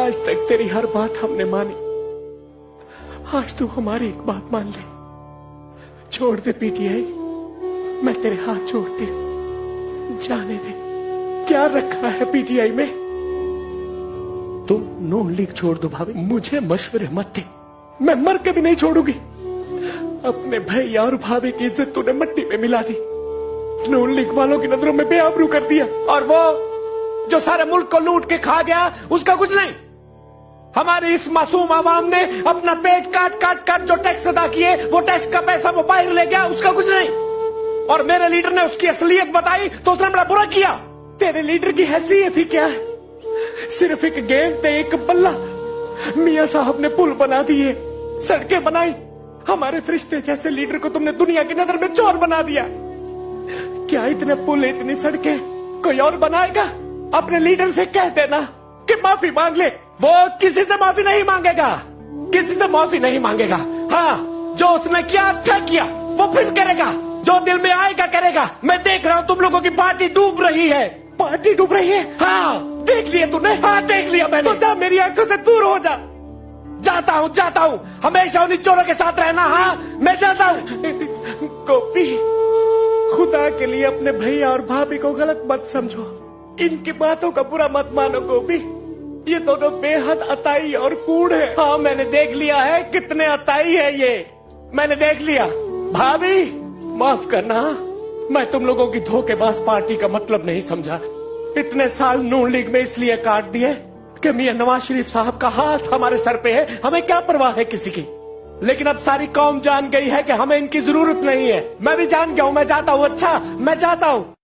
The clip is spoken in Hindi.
आज तक तेरी हर बात हमने मानी, आज तू हमारी एक बात मान ले। छोड़ दे पीटीआई, मैं तेरे हाथ जोड़ती हूं, जाने दे। क्या रखा है पीटीआई में? तुम नून लीग छोड़ दो भाभी, मुझे मशवरे मत दे, मैं मर के भी नहीं छोड़ूंगी। अपने भैया और भाभी की इज्जत तूने मिट्टी में मिला दी, नून लीग वालों की नजरों में बेआबरू कर दिया। और वो जो सारे मुल्क को लूट के खा गया, उसका कुछ नहीं। हमारी इस मासूम आवाम ने अपना पेट काट काट कर जो टैक्स अदा किए, वो टैक्स का पैसा वो बाहर ले गया, उसका कुछ नहीं। और मेरे लीडर ने उसकी असलियत बताई तो उसने बड़ा बुरा किया। तेरे लीडर की हैसियत ही क्या है? सिर्फ एक गेंद थे, एक बल्ला। मियां साहब ने पुल बना दिए, सड़कें बनाई। हमारे फरिश्ते जैसे लीडर को तुमने दुनिया की नजर में चोर बना दिया। क्या इतने पुल, इतनी सड़कें कोई और बनाएगा? अपने लीडर से कह देना कि माफी मांग ले। वो किसी से माफी नहीं मांगेगा, किसी से माफी नहीं मांगेगा। हाँ, जो उसने किया अच्छा किया, वो फिर करेगा, जो दिल में आएगा करेगा। मैं देख रहा हूँ तुम लोगों की पार्टी डूब रही है। पार्टी डूब रही है? हाँ, देख लिया तूने? हाँ, देख लिया मैंने। तो जा, मेरी आंखों से दूर हो जा। जाता हूँ, हमेशा उन्हीं चोरों के साथ रहना। हाँ, मैं जाता हूँ। गोपी, खुदा के लिए अपने भैया और भाभी को गलत मत समझो, इनकी बातों का बुरा मत मानो। गोपी, ये दोनों बेहद अताई और कूड़ है। हाँ, मैंने देख लिया है कितने अताई है ये, मैंने देख लिया। भाभी, माफ करना, मैं तुम लोगों की धोखेबाज पार्टी का मतलब नहीं समझा। इतने साल नून लीग में इसलिए काट दिए कि मियां नवाज शरीफ साहब का हाथ हमारे सर पे है, हमें क्या परवाह है किसी की। लेकिन अब सारी कौम जान गई है कि हमें इनकी जरूरत नहीं है। मैं भी जान गया हूँ, मैं जाता हूँ। अच्छा, मैं जाता हूँ।